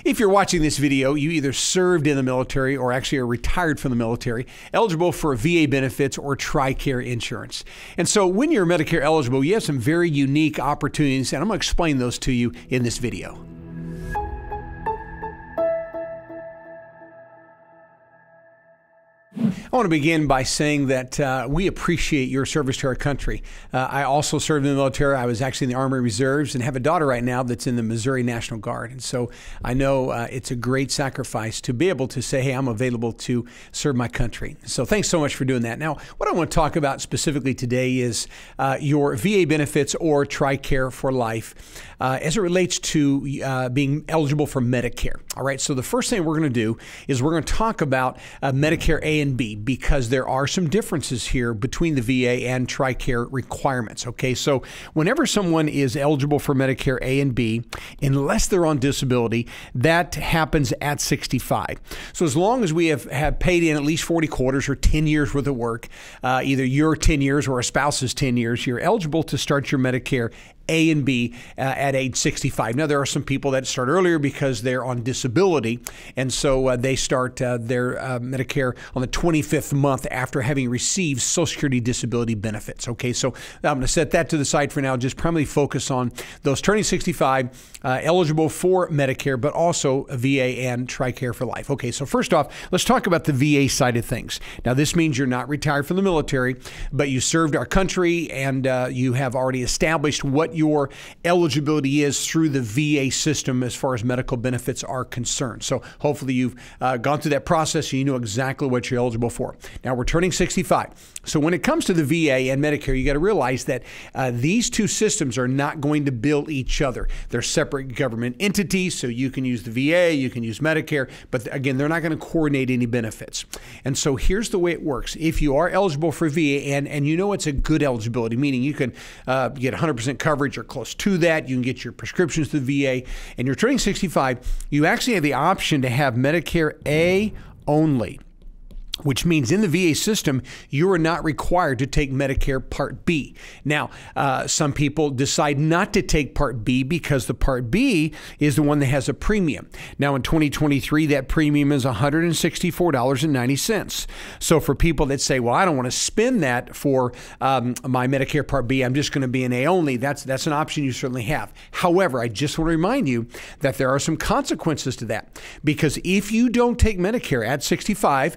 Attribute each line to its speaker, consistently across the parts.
Speaker 1: If you're watching this video, you either served in the military or actually are retired from the military, eligible for VA benefits or TRICARE insurance. And so when you're Medicare eligible, you have some very unique opportunities, and I'm going to explain those to you in this video. I want to begin by saying that we appreciate your service to our country. I also served in the military. I was actually in the Army Reserves and have a daughter right now that's in the Missouri National Guard. And so I know it's a great sacrifice to be able to say, hey, I'm available to serve my country. So thanks so much for doing that. Now, what I want to talk about specifically today is your VA benefits or TRICARE for life as it relates to being eligible for Medicare. All right, so the first thing we're going to do is we're going to talk about Medicare A and B, because there are some differences here between the VA and TRICARE requirements. Okay, so whenever someone is eligible for Medicare A and B, unless they're on disability, that happens at 65. So as long as we have paid in at least 40 quarters or 10 years worth of work, either your 10 years or a spouse's 10 years, you're eligible to start your Medicare A and B at age 65. Now, there are some people that start earlier because they're on disability, and so they start their Medicare on the 25th month after having received Social Security disability benefits. Okay, so I'm going to set that to the side for now, just primarily focus on those turning 65, eligible for Medicare, but also a VA and TRICARE for life. Okay, so first off, let's talk about the VA side of things. Now, this means you're not retired from the military, but you served our country and you have already established what your eligibility is through the VA system as far as medical benefits are concerned. So hopefully you've gone through that process and you know exactly what you're eligible for. Now we're turning 65. So when it comes to the VA and Medicare, you got to realize that these two systems are not going to bill each other. They're separate government entities, so you can use the VA, you can use Medicare, but again, they're not going to coordinate any benefits. And so here's the way it works. If you are eligible for VA and you know it's a good eligibility, meaning you can get 100% coverage or close to that, you can get your prescriptions to the VA, and you're turning 65, you actually have the option to have Medicare A only, which means in the VA system, you are not required to take Medicare Part B. Now, some people decide not to take Part B because the Part B is the one that has a premium. Now, in 2023, that premium is $164.90. So for people that say, well, I don't want to spend that for my Medicare Part B, I'm just going to be an A only, that's an option you certainly have. However, I just want to remind you that there are some consequences to that, because if you don't take Medicare at 65,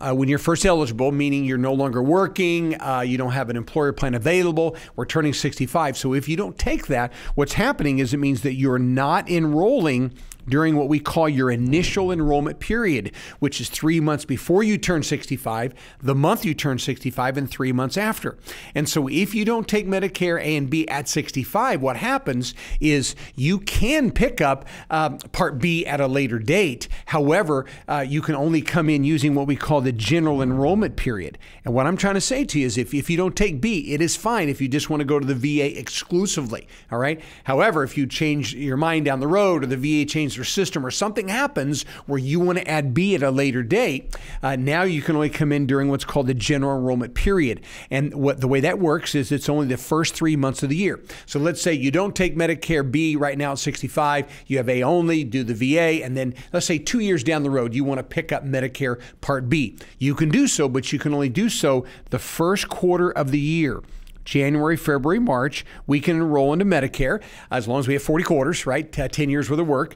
Speaker 1: when you're first eligible, meaning you're no longer working, you don't have an employer plan available, we're turning 65. So if you don't take that, what's happening is it means that you're not enrolling during what we call your initial enrollment period, which is 3 months before you turn 65, the month you turn 65, and 3 months after. And so if you don't take Medicare A and B at 65, what happens is you can pick up Part B at a later date. However, you can only come in using what we call the general enrollment period. And what I'm trying to say to you is if you don't take B, it is fine if you just want to go to the VA exclusively, all right? However, if you change your mind down the road or the VA changes system or something happens where you want to add B at a later date, now you can only come in during what's called the general enrollment period. And the way that works is it's only the first 3 months of the year. So let's say you don't take Medicare B right now at 65, you have A only, do the VA, and then let's say 2 years down the road, you want to pick up Medicare Part B. You can do so, but you can only do so the first quarter of the year. January, February, March, we can enroll into Medicare as long as we have 40 quarters, right? 10 years worth of work.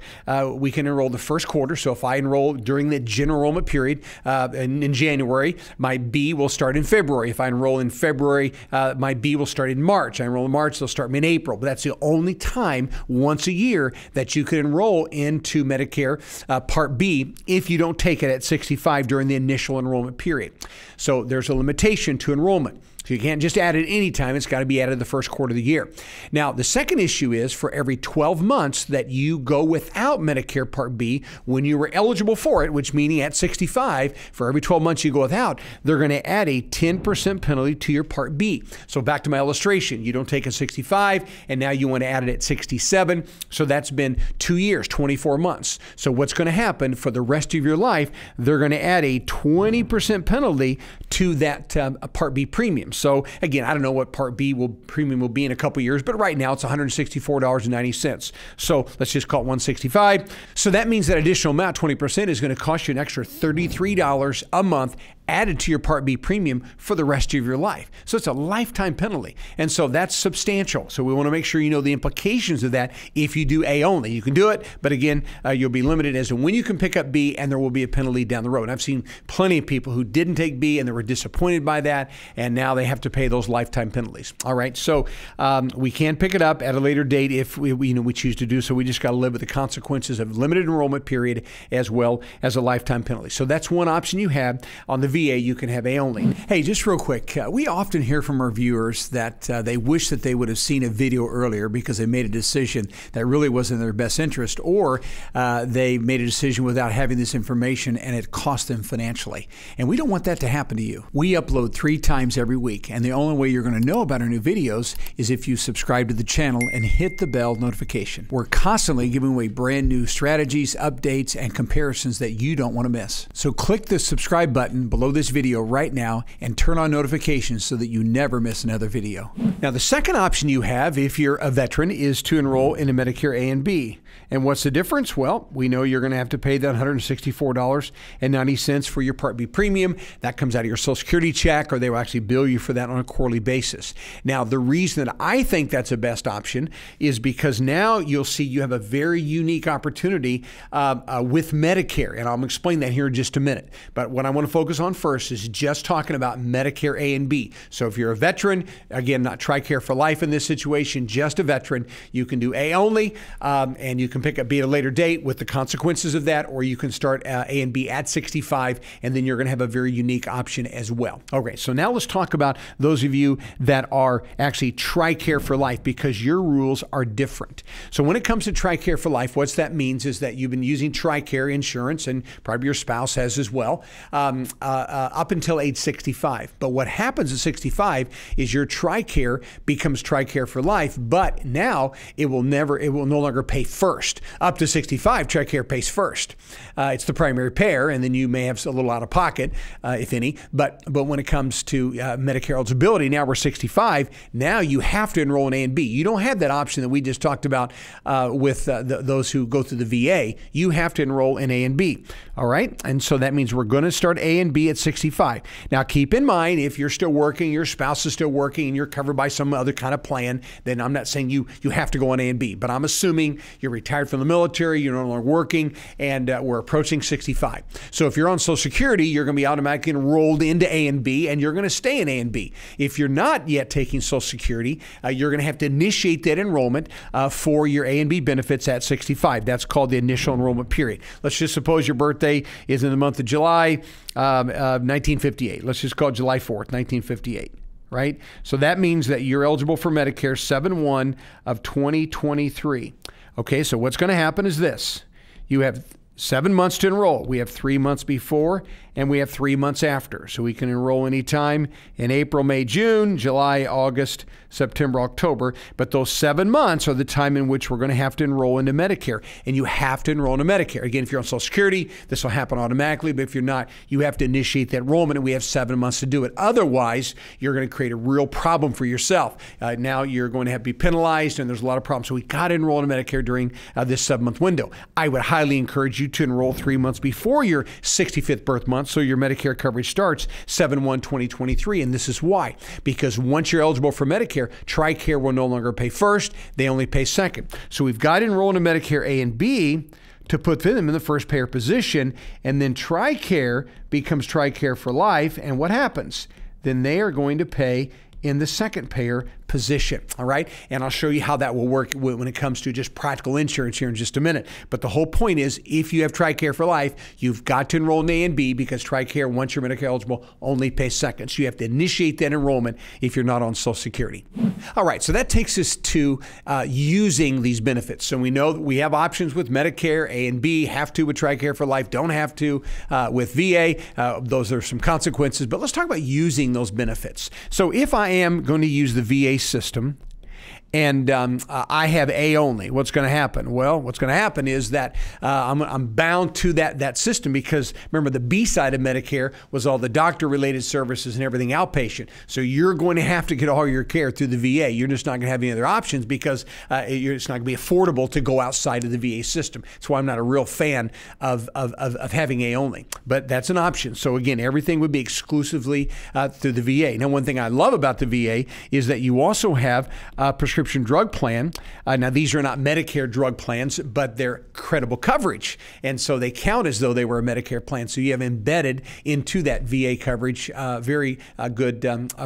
Speaker 1: We can enroll the first quarter. So if I enroll during the general enrollment period in January, my B will start in February. If I enroll in February, my B will start in March. I enroll in March, they'll start mid-April. But that's the only time once a year that you can enroll into Medicare Part B if you don't take it at 65 during the initial enrollment period. So there's a limitation to enrollment. So you can't just add it any time. It's got to be added the first quarter of the year. Now, the second issue is for every 12 months that you go without Medicare Part B when you were eligible for it, which meaning at 65, for every 12 months you go without, they're going to add a 10% penalty to your Part B. So back to my illustration, you don't take it at 65 and now you want to add it at 67. So that's been 2 years, 24 months. So what's going to happen for the rest of your life, they're going to add a 20% penalty to that Part B premium. So again, I don't know what Part B premium will be in a couple years, but right now it's $164.90. So let's just call it $165. So that means that additional amount, 20%, is going to cost you an extra $33 a month added to your Part B premium for the rest of your life. So it's a lifetime penalty. And so that's substantial. So we want to make sure you know the implications of that if you do A only. You can do it, but again, you'll be limited as to when you can pick up B, and there will be a penalty down the road. I've seen plenty of people who didn't take B and they were disappointed by that, and now they have to pay those lifetime penalties. All right, so we can pick it up at a later date if we choose to do so. We just got to live with the consequences of limited enrollment period as well as a lifetime penalty. So that's one option you have. On the VA, you can have A only. Hey, just real quick, we often hear from our viewers that they wish that they would have seen a video earlier because they made a decision that really wasn't in their best interest, or they made a decision without having this information and it cost them financially. And we don't want that to happen to you. We upload 3 times every week, and the only way you're going to know about our new videos is if you subscribe to the channel and hit the bell notification. We're constantly giving away brand new strategies, updates, and comparisons that you don't want to miss. So click the subscribe button below this video right now and turn on notifications so that you never miss another video. Now, the second option you have if you're a veteran is to enroll in a Medicare A and B. And what's the difference? Well, we know you're going to have to pay that $164.90 for your Part B premium. That comes out of your Social Security check, or they will actually bill you for that on a quarterly basis. Now, the reason that I think that's the best option is because now you'll see you have a very unique opportunity with Medicare, and I'll explain that here in just a minute. But what I want to focus on first is just talking about Medicare A and B. So if you're a veteran, again, not TRICARE for life in this situation, just a veteran, you can do A only, and you can pick up B at a later date with the consequences of that, or you can start A and B at 65, and then you're going to have a very unique option as well. Okay, so now let's talk about those of you that are actually TRICARE for life, because your rules are different. So when it comes to TRICARE for life, what that means is that you've been using TRICARE insurance, and probably your spouse has as well, up until age 65. But what happens at 65 is your TRICARE becomes TRICARE for life, but now it will no longer pay first. Up to 65, TRICARE pays first. It's the primary payer, and then you may have a little out of pocket, if any. But when it comes to Medicare eligibility, now we're 65. Now you have to enroll in A and B. You don't have that option that we just talked about with those who go through the VA. You have to enroll in A and B. All right, and so that means we're going to start A and B at 65. Now, keep in mind, if you're still working, your spouse is still working, and you're covered by some other kind of plan, then I'm not saying you have to go on A and B. But I'm assuming you're retired from the military, you're no longer working, and we're approaching 65. So if you're on Social Security, you're going to be automatically enrolled into A and B, and you're going to stay in A and B. If you're not yet taking Social Security, you're going to have to initiate that enrollment for your A and B benefits at 65. That's called the initial enrollment period. Let's just suppose your birthday is in the month of July 1958. Let's just call it July 4th, 1958. Right? So that means that you're eligible for Medicare 7/1 of 2023. Okay, so what's going to happen is this. You have 7 months to enroll. We have 3 months before, and we have 3 months after. So we can enroll anytime in April, May, June, July, August, September, October. But those 7 months are the time in which we're going to have to enroll into Medicare. And you have to enroll into Medicare. Again, if you're on Social Security, this will happen automatically. But if you're not, you have to initiate that enrollment, and we have 7 months to do it. Otherwise, you're going to create a real problem for yourself. Now you're going to have to be penalized, and there's a lot of problems. So we got to enroll into Medicare during this 7-month window. I would highly encourage you to enroll 3 months before your 65th birth month, so your Medicare coverage starts 7/1/2023. And this is why. Because once you're eligible for Medicare, TRICARE will no longer pay first. They only pay second. So we've got to enroll into Medicare A and B to put them in the first payer position, and then TRICARE becomes TRICARE for life. And what happens? Then they are going to pay in the second payer position, all right? And I'll show you how that will work when it comes to just practical insurance here in just a minute. But the whole point is, if you have TRICARE for life, you've got to enroll in A and B, because TRICARE, once you're Medicare eligible, only pays second. So you have to initiate that enrollment if you're not on Social Security. All right, so that takes us to using these benefits. So we know that we have options with Medicare, A and B, have to with TRICARE for life, don't have to with VA. Those are some consequences, but let's talk about using those benefits. So if I am going to use the VA system, and I have A only, what's going to happen? Well, what's going to happen is that I'm bound to that system, because remember, the B side of Medicare was all the doctor-related services and everything outpatient. So you're going to have to get all your care through the VA. You're just not going to have any other options, because it's not going to be affordable to go outside of the VA system. That's why I'm not a real fan of having A only. But that's an option. So again, everything would be exclusively through the VA. Now, one thing I love about the VA is that you also have a prescription drug plan. Now, these are not Medicare drug plans, but they're credible coverage. And so they count as though they were a Medicare plan. So you have embedded into that VA coverage very good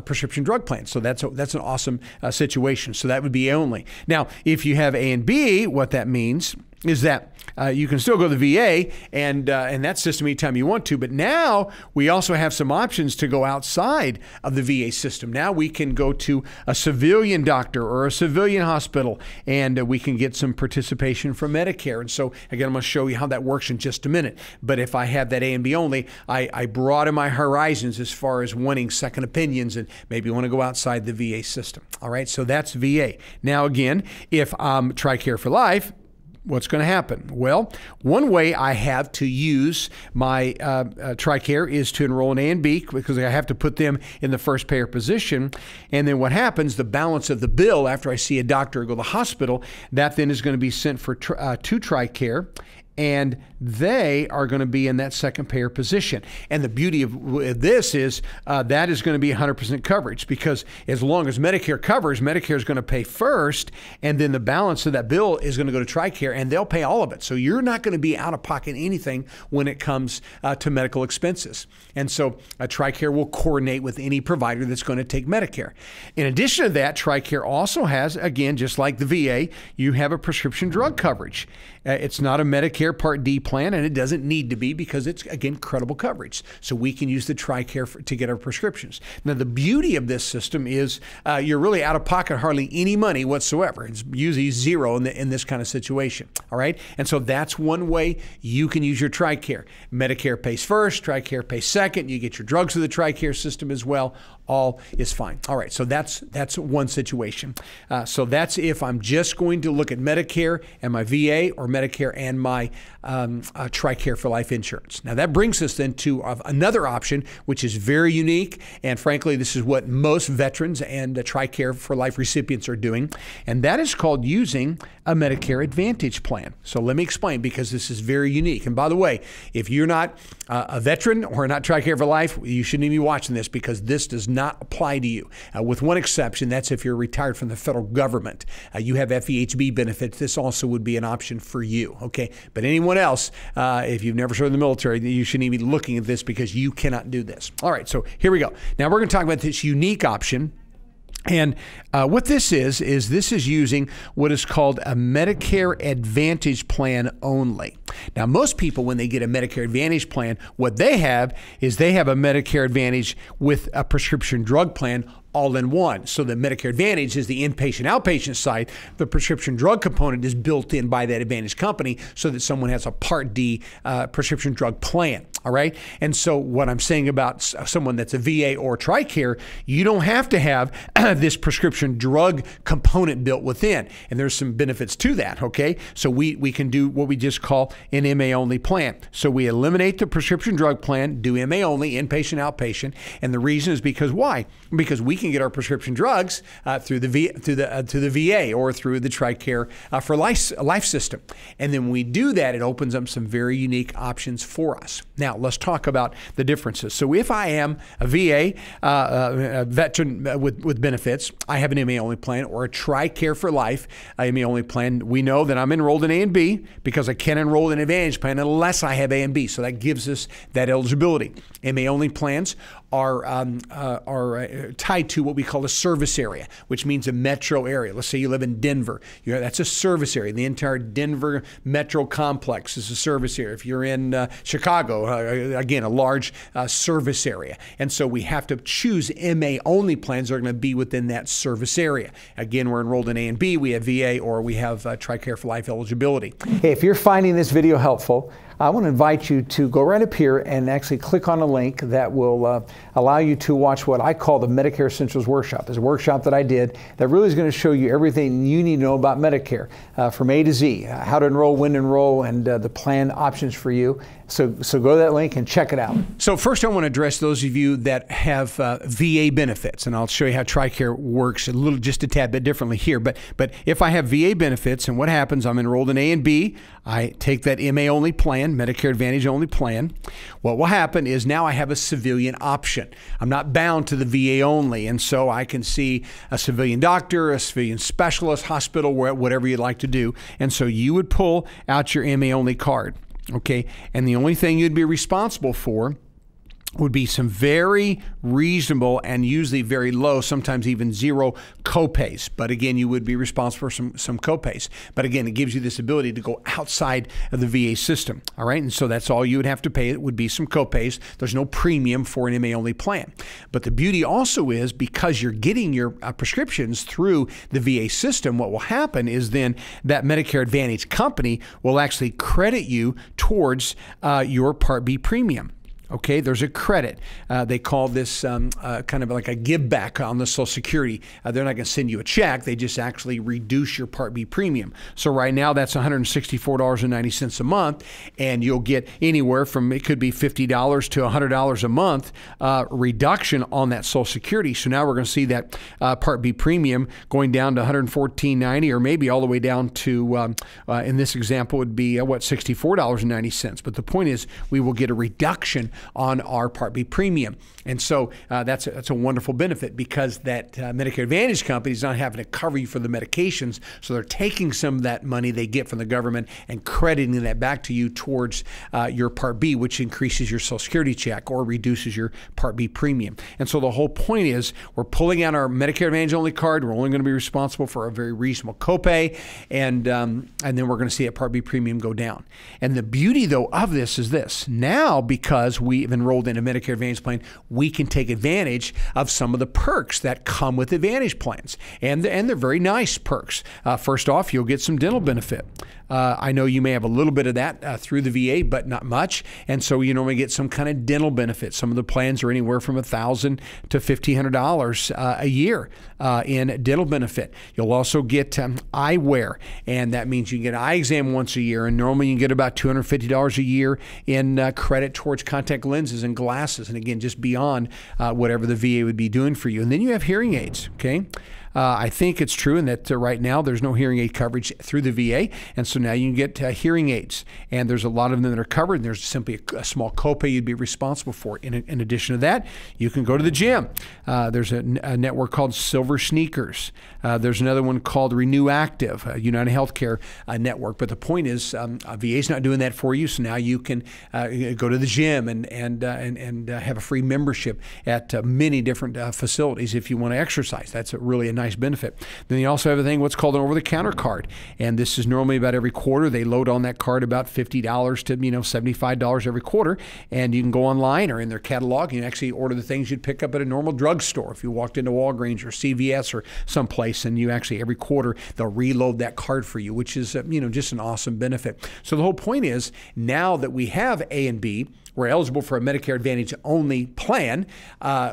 Speaker 1: prescription drug plan. So that's an awesome situation. So that would be A only. Now, if you have A and B, what that means is that you can still go to the VA and that system anytime you want to. But now we also have some options to go outside of the VA system. Now we can go to a civilian doctor or a civilian hospital, and we can get some participation from Medicare. And so again, I'm going to show you how that works in just a minute. But if I have that A and B only, I broaden my horizons as far as wanting second opinions and maybe want to go outside the VA system. All right, so that's VA. Now again, if I'm TRICARE for life, what's going to happen? Well, one way I have to use my TRICARE is to enroll in A and B, because I have to put them in the first payer position. And then what happens, the balance of the bill after I see a doctor or go to the hospital, that then is going to be sent to TRICARE, and they are going to be in that second payer position. And the beauty of this is that is going to be 100% coverage, because as long as Medicare covers, Medicare is going to pay first, and then the balance of that bill is going to go to TRICARE, and they'll pay all of it. So you're not going to be out of pocket anything when it comes to medical expenses. And so TRICARE will coordinate with any provider that's going to take Medicare. In addition to that, TRICARE also has, again, just like the VA, you have a prescription drug coverage. It's not a Medicare Part D plan, and it doesn't need to be, because it's, again, credible coverage. So we can use the TRICARE to get our prescriptions. Now, the beauty of this system is you're really out of pocket hardly any money whatsoever. It's usually zero in this kind of situation. All right? And so that's one way you can use your TRICARE. Medicare pays first, TRICARE pays second. You get your drugs through the TRICARE system as well. All is fine. All right, so that's one situation. So that's if I'm just going to look at Medicare and my VA, or Medicare and my TRICARE for life insurance. Now that brings us then to another option, which is very unique, and frankly, this is what most veterans and TRICARE for life recipients are doing, and that is called using a Medicare Advantage plan. So let me explain, because this is very unique. And by the way, if you're not a veteran or not TRICARE for life, you shouldn't even be watching this, because this does not apply to you. With one exception, that's if you're retired from the federal government. You have FEHB benefits. This also would be an option for you, okay? But anyone else, if you've never served in the military, you shouldn't even be looking at this, because you cannot do this. All right, so here we go. Now we're going to talk about this unique option. And what this is this is using what is called a Medicare Advantage plan only. Now, most people, when they get a Medicare Advantage plan, what they have is they have a Medicare Advantage with a prescription drug plan all in one. So the Medicare Advantage is the inpatient, outpatient side. The prescription drug component is built in by that Advantage company, so that someone has a Part D prescription drug plan. All right. And so what I'm saying about someone that's a VA or TRICARE, you don't have to have this prescription drug component built within. And there's some benefits to that. Okay. So we can do what we just call an MA only plan. So we eliminate the prescription drug plan, do MA only, inpatient, outpatient. And the reason is because why? Because we can get our prescription drugs through the VA or through the TRICARE for life system. And then when we do that, it opens up some very unique options for us. Now, let's talk about the differences. So if I am a VA a veteran with benefits, I have an MA only plan, or a TRICARE for life MA only plan, we know that I'm enrolled in A and B, because I can't enroll in an Advantage plan unless I have A and B. So that gives us that eligibility. MA only plans are tied to what we call a service area, which means a metro area. Let's say you live in Denver. That's a service area. The entire Denver metro complex is a service area. If you're in Chicago, again, a large service area. And so we have to choose MA only plans that are going to be within that service area. Again, we're enrolled in A and B, we have VA, or we have TRICARE for life eligibility. Hey, if you're finding this video helpful, I want to invite you to go right up here and actually click on a link that will allow you to watch what I call the Medicare Essentials Workshop. It's a workshop that I did that really is going to show you everything you need to know about Medicare from A to Z, how to enroll, when to enroll, and the plan options for you. So go to that link and check it out. So first I want to address those of you that have VA benefits, and I'll show you how TRICARE works just a tad bit differently here. But if I have VA benefits, and what happens, I'm enrolled in A and B, I take that MA only plan, Medicare Advantage only plan. What will happen is now I have a civilian option. I'm not bound to the VA only, and so I can see a civilian doctor, a civilian specialist, hospital, whatever you'd like to do. And so you would pull out your MA only card, okay? And the only thing you'd be responsible for would be some very reasonable and usually very low, sometimes even zero copays. But again, you would be responsible for some copays. But again, it gives you this ability to go outside of the VA system. All right. And so that's all you would have to pay. It would be some copays. There's no premium for an MA only plan. But the beauty also is because you're getting your prescriptions through the VA system, what will happen is then that Medicare Advantage company will actually credit you towards your Part B premium. Okay, there's a credit. They call this kind of like a give back on the Social Security. They're not going to send you a check. They just actually reduce your Part B premium. So right now that's $164.90 a month, and you'll get anywhere from, it could be $50 to $100 a month reduction on that Social Security. So now we're going to see that Part B premium going down to $114.90, or maybe all the way down to, in this example, would be what, $64.90. But the point is, we will get a reduction on our Part B premium. And so that's a wonderful benefit, because that Medicare Advantage company is not having to cover you for the medications. So they're taking some of that money they get from the government and crediting that back to you towards your Part B, which increases your Social Security check or reduces your Part B premium. And so the whole point is, we're pulling out our Medicare Advantage only card. We're only going to be responsible for a very reasonable copay, and then we're going to see a Part B premium go down. And the beauty, though, of this is this. Now, because we've enrolled in a Medicare Advantage plan, we can take advantage of some of the perks that come with Advantage plans. And they're very nice perks. First off, you'll get some dental benefit. I know you may have a little bit of that through the VA, but not much. And so you normally get some kind of dental benefit. Some of the plans are anywhere from $1,000 to $1,500 a year in dental benefit. You'll also get eyewear, and that means you can get an eye exam once a year, and normally you can get about $250 a year in credit towards contact lenses and glasses, and again, just beyond whatever the VA would be doing for you. And then you have hearing aids, okay? I think it's true in that right now there's no hearing aid coverage through the VA, and so now you can get hearing aids, and there's a lot of them that are covered, and there's simply a small copay you'd be responsible for. In addition to that, you can go to the gym. There's a network called Silver Sneakers. There's another one called Renew Active, United Healthcare network. But the point is, VA's not doing that for you, so now you can go to the gym and have a free membership at many different facilities if you want to exercise. That's really a nice benefit. Then you also have a thing, what's called an over-the-counter card, and this is normally about every quarter. They load on that card about $50 to $75 every quarter, and you can go online or in their catalog and actually order the things you'd pick up at a normal drugstore if you walked into Walgreens or CVS or someplace, and you actually every quarter they'll reload that card for you, which is just an awesome benefit. So the whole point is, now that we have A and B, we're eligible for a Medicare Advantage only plan.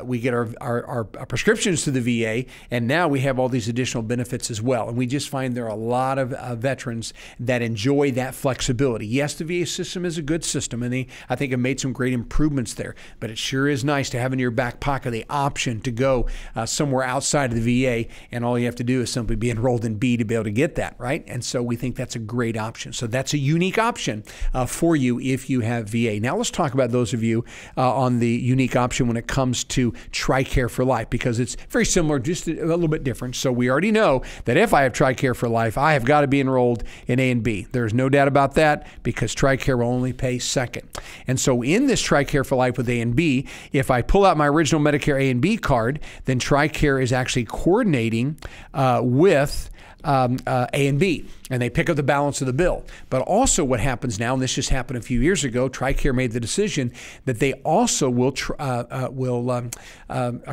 Speaker 1: We get our prescriptions to the VA, and now we have all these additional benefits as well. And we just find there are a lot of veterans that enjoy that flexibility. Yes, the VA system is a good system, and I think have made some great improvements there. But it sure is nice to have in your back pocket the option to go somewhere outside of the VA, and all you have to do is simply be enrolled in B to be able to get that, right? And so we think that's a great option. So that's a unique option for you if you have VA. Now let's talk about those of you on the unique option when it comes to TRICARE for Life, because it's very similar, just a little bit different. So we already know that if I have TRICARE for Life, I have got to be enrolled in A and B. There's no doubt about that, because TRICARE will only pay second. And so in this TRICARE for Life with A and B, if I pull out my original Medicare A and B card, then TRICARE is actually coordinating with A and B, and they pick up the balance of the bill. But also what happens now, and this just happened a few years ago, TRICARE made the decision that they also will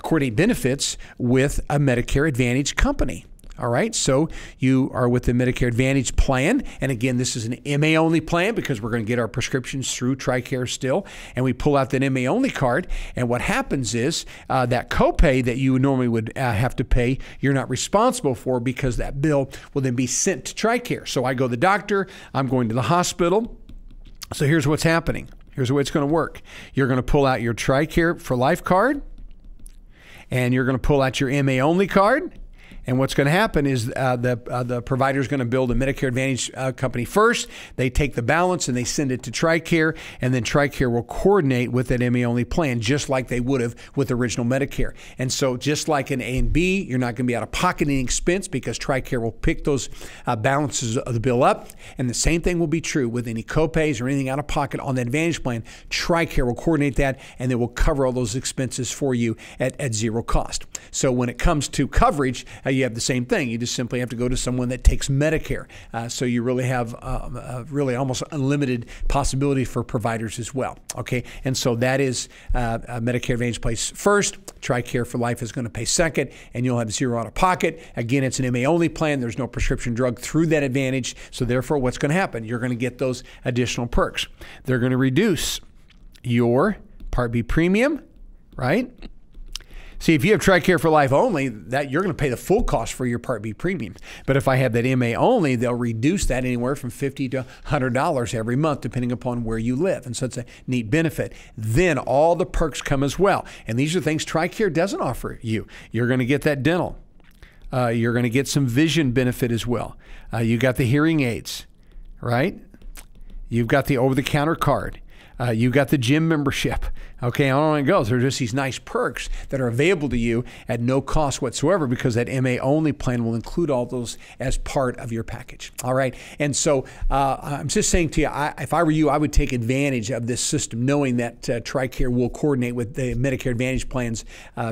Speaker 1: coordinate benefits with a Medicare Advantage company. All right, so you are with the Medicare Advantage plan. And again, this is an MA-only plan because we're going to get our prescriptions through TRICARE still. And we pull out that MA-only card. And what happens is that copay that you normally would have to pay, you're not responsible for because that bill will then be sent to TRICARE. So I go to the doctor, I'm going to the hospital. So here's what's happening. Here's the way it's going to work. You're going to pull out your TRICARE for Life card, and you're going to pull out your MA-only card. And what's going to happen is the provider is going to build a Medicare Advantage company first. They take the balance and they send it to TRICARE, and then TRICARE will coordinate with that MA-only plan just like they would have with original Medicare. And so just like in A and B, you're not going to be out of pocket any expense because TRICARE will pick those balances of the bill up. And the same thing will be true with any copays or anything out of pocket on the Advantage plan. TRICARE will coordinate that, and they will cover all those expenses for you at zero cost. So when it comes to coverage, you have the same thing. You just simply have to go to someone that takes Medicare. So you really have really almost unlimited possibility for providers as well. Okay, and so that is Medicare Advantage pays first. TRICARE for Life is going to pay second, and you'll have zero out of pocket. Again, it's an MA-only plan. There's no prescription drug through that Advantage. So therefore, what's going to happen? You're going to get those additional perks. They're going to reduce your Part B premium, right? See, if you have TRICARE for Life only, that you're going to pay the full cost for your Part B premium. But if I have that MA only, they'll reduce that anywhere from $50 to $100 every month, depending upon where you live. And so it's a neat benefit. Then all the perks come as well. And these are things TRICARE doesn't offer you. You're going to get that dental. You're going to get some vision benefit as well. You got the hearing aids, right? You've got the over-the-counter card. You've got the gym membership. Okay, on it goes. There are just these nice perks that are available to you at no cost whatsoever because that MA-only plan will include all those as part of your package. All right, and so I'm just saying to you, if I were you, I would take advantage of this system knowing that TRICARE will coordinate with the Medicare Advantage plans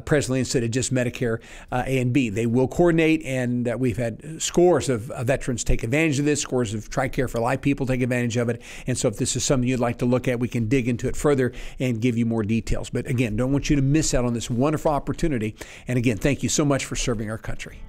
Speaker 1: presently instead of just Medicare A and B. They will coordinate, and we've had scores of veterans take advantage of this, scores of TRICARE for Life people take advantage of it. And so if this is something you'd like to look at, we can dig into it further and give you more details. But again, don't want you to miss out on this wonderful opportunity. And again, thank you so much for serving our country.